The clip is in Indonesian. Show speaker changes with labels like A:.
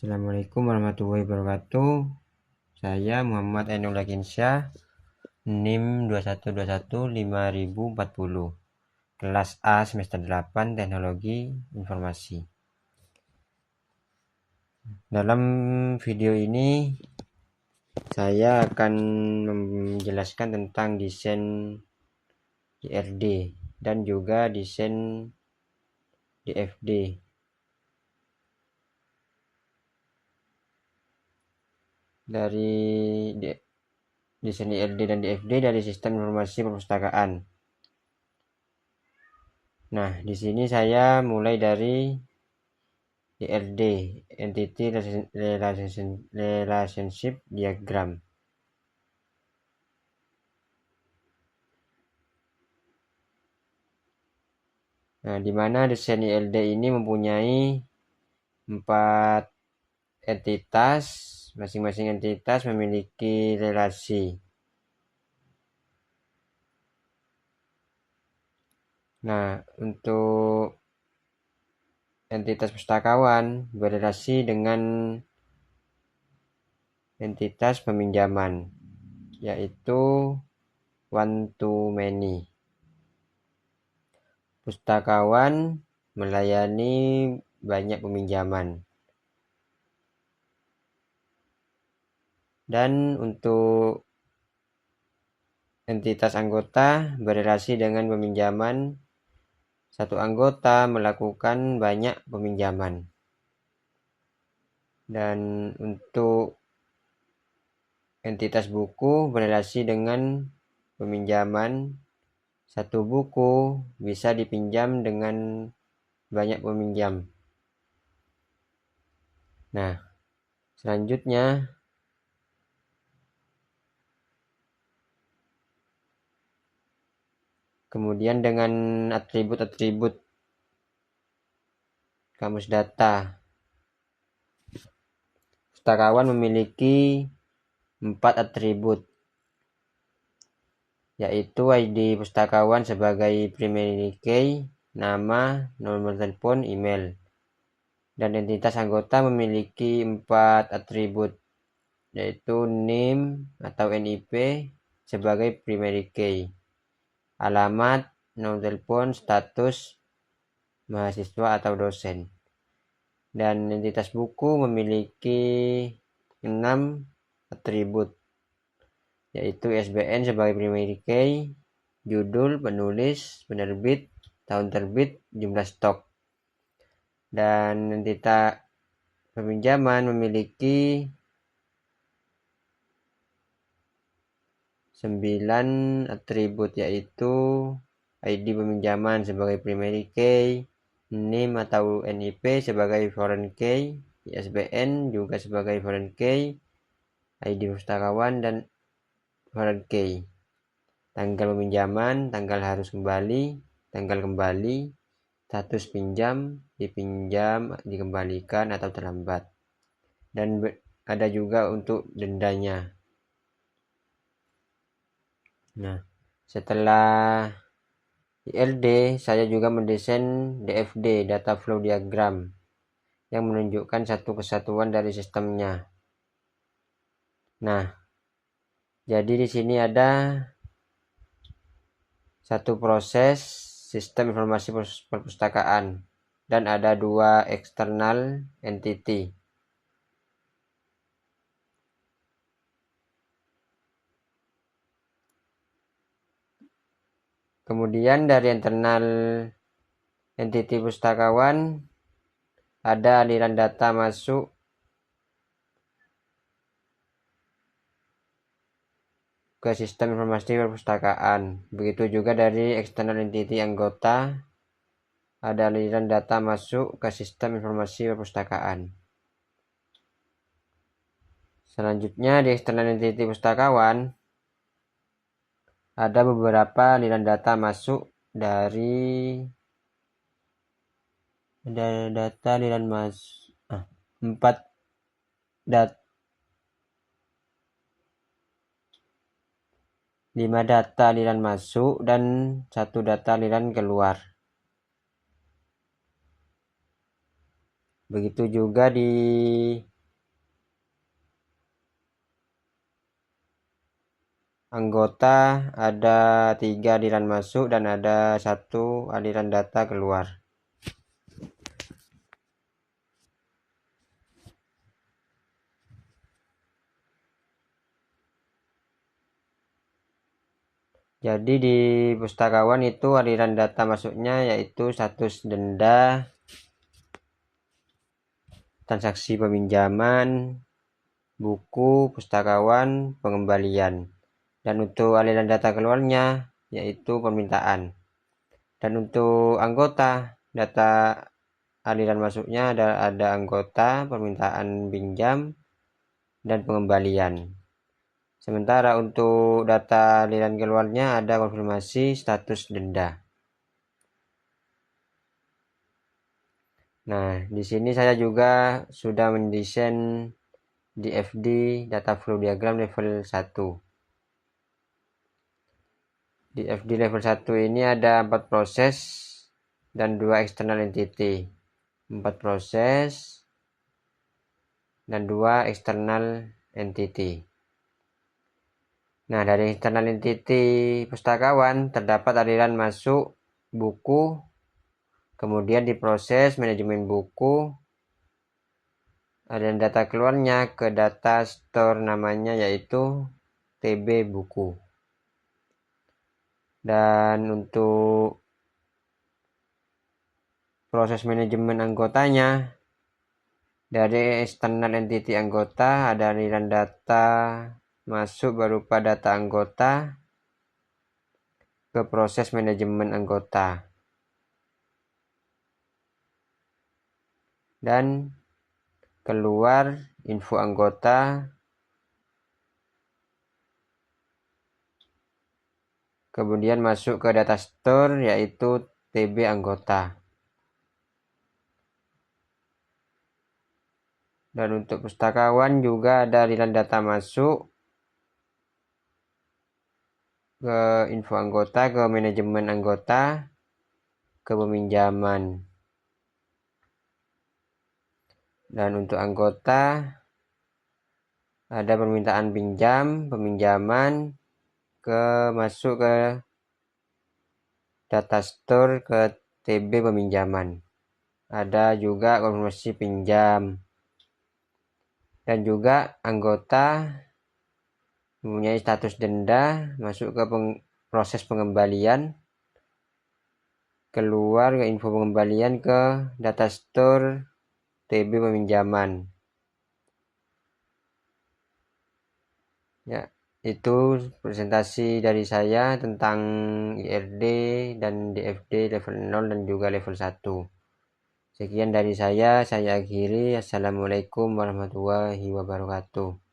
A: Assalamualaikum warahmatullahi wabarakatuh. Saya Muhammad Ainul Akinsyah, NIM 21215040, kelas A semester 8 Teknologi Informasi. Dalam video ini saya akan menjelaskan tentang desain IRD dan juga desain DFD. Dari desain IRD dan DFD dari Sistem Informasi Perpustakaan. Nah, di sini saya mulai dari IRD, Entity Relationship Diagram. Nah, di mana desain IRD ini mempunyai 4 entitas, masing-masing entitas memiliki relasi. Nah, untuk entitas pustakawan berrelasi dengan entitas peminjaman, yaitu one to many. Pustakawan melayani banyak peminjaman. Dan untuk entitas anggota berrelasi dengan peminjaman, satu anggota melakukan banyak peminjaman. Dan untuk entitas buku berrelasi dengan peminjaman, satu buku bisa dipinjam dengan banyak peminjam. Nah, selanjutnya kemudian dengan atribut-atribut kamus data. Pustakawan memiliki 4 atribut, yaitu ID pustakawan sebagai primary key, nama, nomor telepon, email. Dan entitas anggota memiliki 4 atribut, yaitu NIM atau NIP sebagai primary key, alamat, nomor telepon, status mahasiswa atau dosen. Dan entitas buku memiliki 6 atribut, yaitu ISBN sebagai primary key, judul, penulis, penerbit, tahun terbit, jumlah stok. Dan entitas peminjaman memiliki 9 atribut, yaitu ID peminjaman sebagai primary key, NIM atau NIP sebagai foreign key, ISBN juga sebagai foreign key, ID pustakawan dan foreign key, tanggal peminjaman, tanggal harus kembali, tanggal kembali, status pinjam, dipinjam, dikembalikan atau terlambat. Dan ada juga untuk dendanya. Nah, setelah IRD, saya juga mendesain DFD, Data Flow Diagram, yang menunjukkan satu kesatuan dari sistemnya. Nah, jadi di sini ada satu proses sistem informasi perpustakaan dan ada 2 external entity. Kemudian dari internal entity pustakawan ada aliran data masuk ke sistem informasi perpustakaan. Begitu juga dari external entity anggota ada aliran data masuk ke sistem informasi perpustakaan. Selanjutnya di external entity pustakawan ada beberapa aliran data masuk dari data aliran masuk 4 data 5 data aliran masuk dan 1 data aliran keluar. Begitu juga di anggota ada 3 aliran masuk dan ada 1 aliran data keluar. Jadi di pustakawan itu aliran data masuknya yaitu status denda, transaksi peminjaman, buku, pustakawan, pengembalian. Dan untuk aliran data keluarnya yaitu permintaan. Dan untuk anggota, data aliran masuknya ada anggota, permintaan pinjam, dan pengembalian. Sementara untuk data aliran keluarnya ada konfirmasi status denda. Nah, di sini saya juga sudah mendesain DFD data flow diagram level 1. DFD level 1 ini ada 4 proses dan 2 external entity. 4 proses dan 2 external entity. Nah, dari external entity pustakawan terdapat aliran masuk buku, kemudian diproses manajemen buku, aliran data keluarnya ke data store namanya yaitu TB buku. Dan untuk proses manajemen anggotanya, dari external entity anggota ada aliran data masuk berupa data anggota ke proses manajemen anggota. Dan keluar info anggota kemudian masuk ke data store yaitu TB anggota. Dan untuk pustakawan juga ada aliran data masuk ke info anggota, ke manajemen anggota, ke peminjaman. Dan untuk anggota ada permintaan pinjam, peminjaman, masuk ke data store ke TB peminjaman. Ada juga konfirmasi pinjam. Dan juga anggota mempunyai status denda, masuk ke proses pengembalian, keluar ke info pengembalian ke data store TB peminjaman. Ya, itu presentasi dari saya tentang IRD dan DFD level 0 dan juga level 1. Sekian dari saya akhiri. Assalamualaikum warahmatullahi wabarakatuh.